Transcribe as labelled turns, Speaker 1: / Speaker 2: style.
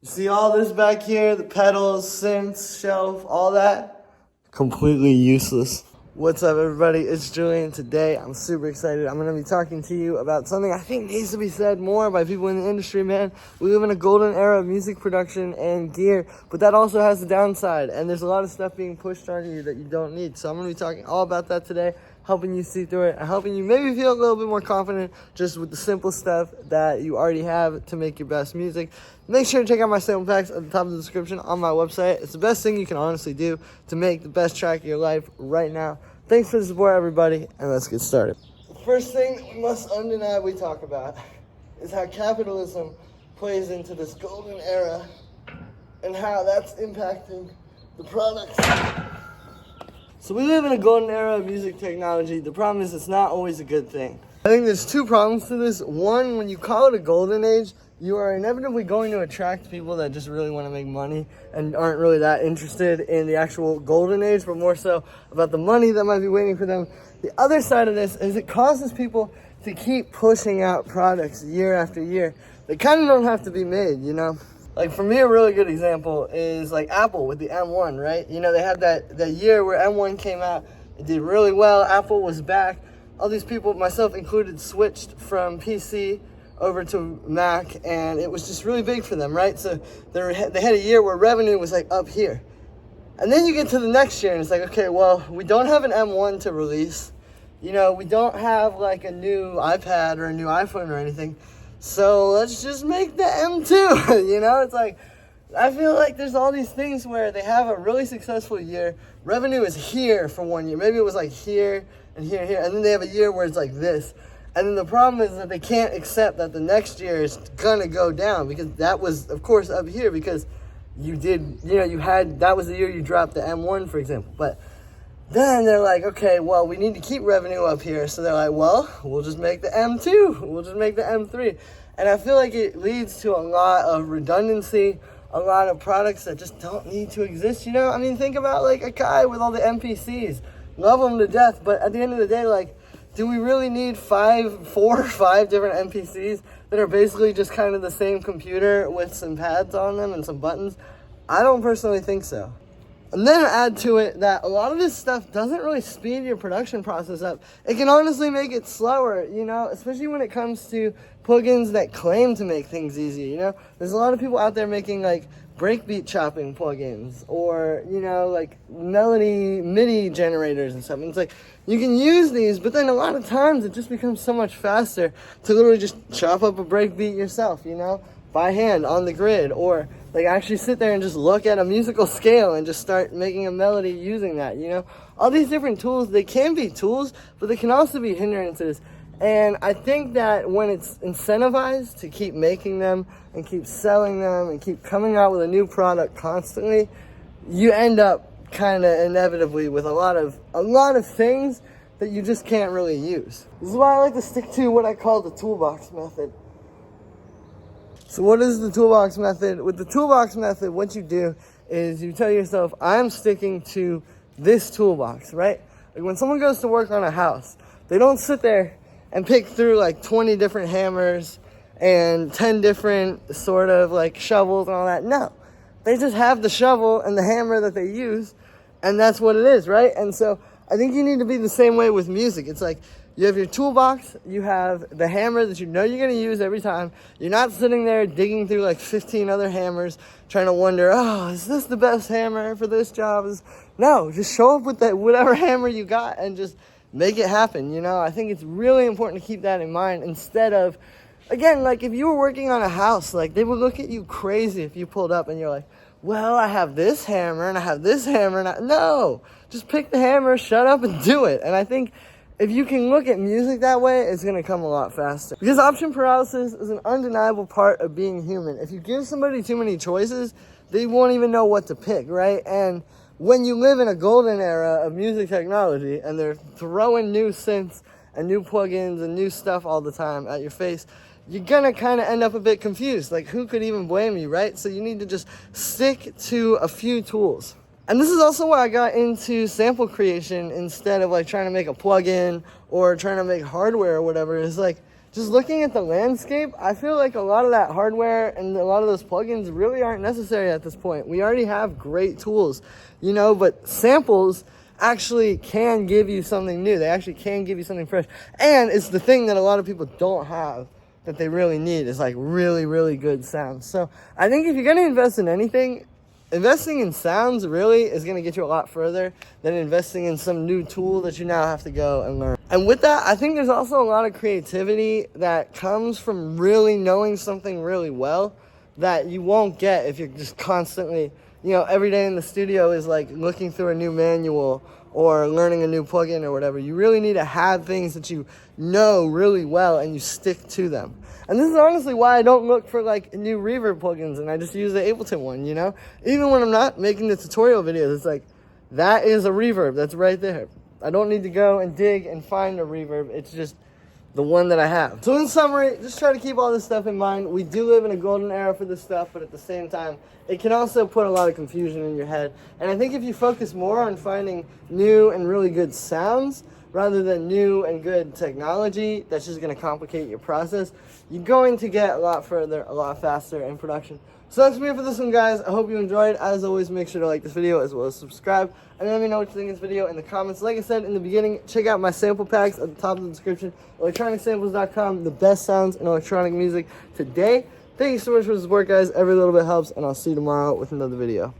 Speaker 1: You see all this back here, the pedals, synths, shelf, all that? Completely useless. What's up, everybody? It's Julian. Today, I'm super excited. I'm going to be talking to you about something I think needs to be said more by people in the industry, man. We live in a golden era of music production and gear, but that also has a downside, and there's a lot of stuff being pushed on you that you don't need. So I'm going to be talking all about that today, helping you see through it and helping you maybe feel a little bit more confident just with the simple stuff that you already have to make your best music. Make sure to check out my sample packs at the top of the description on my website. It's the best thing you can honestly do to make the best track of your life right now. Thanks for the support, everybody, and let's get started. The first thing we must undeniably talk about is how capitalism plays into this golden era and how that's impacting the products. So we live in a golden era of music technology. The problem is it's not always a good thing. I think there's two problems to this. One, when you call it a golden age, you are inevitably going to attract people that just really want to make money and aren't really that interested in the actual golden age, but more so about the money that might be waiting for them. The other side of this is it causes people to keep pushing out products year after year. They kind of don't have to be made, you know? Like, for me, a really good example is like Apple with the M1, right? You know, they had that year where M1 came out. It did really well. Apple was back. All these people, myself included, switched from PC over to Mac, and it was just really big for them, right? So they had a year where revenue was like up here. And then you get to the next year, and it's like, okay, well, we don't have an M1 to release. You know, we don't have like a new iPad or a new iPhone or anything. So let's just make the M2, you know? It's like, I feel like there's all these things where they have a really successful year. Revenue is here for 1 year. Maybe it was like here and here and here. And then they have a year where it's like this. And then the problem is that they can't accept that the next year is gonna go down because that was, of course, up here because that was the year you dropped the M1, for example. But then they're like, okay, well, we need to keep revenue up here. So they're like, well, we'll just make the M2. We'll just make the M3. And I feel like it leads to a lot of redundancy, a lot of products that just don't need to exist, you know? I mean, think about like a guy with all the MPCs. Love them to death, but at the end of the day, like, do we really need 4 or 5 different MPCs that are basically just kind of the same computer with some pads on them and some buttons? I don't personally think so. And then add to it that a lot of this stuff doesn't really speed your production process up. It can honestly make it slower, you know, especially when it comes to plugins that claim to make things easier, you know. There's a lot of people out there making like breakbeat chopping plugins or, you know, like melody MIDI generators and stuff. And it's like, you can use these, but then a lot of times it just becomes so much faster to literally just chop up a breakbeat yourself, you know, by hand on the grid, or like actually sit there and just look at a musical scale and just start making a melody using that, you know. All these different tools, they can be tools, but they can also be hindrances. And I think that when it's incentivized to keep making them and keep selling them and keep coming out with a new product constantly, you end up kind of inevitably with a lot of things that you just can't really use. This is why I like to stick to what I call the toolbox method. So what is the toolbox method? With the toolbox method, what you do is you tell yourself, I'm sticking to this toolbox, right? Like when someone goes to work on a house, they don't sit there and pick through like 20 different hammers and 10 different sort of like shovels and all that. No, they just have the shovel and the hammer that they use, and that's what it is, right? And so I think you need to be the same way with music. It's like you have your toolbox, you have the hammer that you know you're going to use every time. You're not sitting there digging through like 15 other hammers trying to wonder, oh, is this the best hammer for this job? No, just show up with that whatever hammer you got and just make it happen, you know? I think it's really important to keep that in mind instead of, again, like if you were working on a house, like they would look at you crazy if you pulled up and you're like, well, I have this hammer and I have this hammer. No, just pick the hammer, shut up and do it. And I think if you can look at music that way, it's going to come a lot faster. Because option paralysis is an undeniable part of being human. If you give somebody too many choices, they won't even know what to pick, right? And when you live in a golden era of music technology and they're throwing new synths and new plugins and new stuff all the time at your face, you're gonna kind of end up a bit confused. Like, who could even blame you, right? So you need to just stick to a few tools. And this is also why I got into sample creation instead of like trying to make a plugin or trying to make hardware or whatever. It's like, just looking at the landscape, I feel like a lot of that hardware and a lot of those plugins really aren't necessary at this point. We already have great tools, you know, but samples actually can give you something new. They actually can give you something fresh. And it's the thing that a lot of people don't have that they really need is like really, really good sounds. So I think if you're going to invest in anything, investing in sounds really is going to get you a lot further than investing in some new tool that you now have to go and learn. And with that, I think there's also a lot of creativity that comes from really knowing something really well that you won't get if you're just constantly, you know, every day in the studio is like looking through a new manual or learning a new plugin or whatever. You really need to have things that you know really well and you stick to them. And this is honestly why I don't look for like new reverb plugins and I just use the Ableton one, you know? Even when I'm not making the tutorial videos, it's like, that is a reverb that's right there. I don't need to go and dig and find a reverb. It's just the one that I have. So in summary, just try to keep all this stuff in mind. We do live in a golden era for this stuff, but at the same time, it can also put a lot of confusion in your head. And I think if you focus more on finding new and really good sounds, rather than new and good technology that's just going to complicate your process, you're going to get a lot further, a lot faster in production. So that's me for this one, guys. I hope you enjoyed. As always, make sure to like this video as well as subscribe. And let me know what you think of this video in the comments. Like I said in the beginning, check out my sample packs at the top of the description. electronicsamples.com, the best sounds in electronic music today. Thank you so much for the support, guys. Every little bit helps, and I'll see you tomorrow with another video.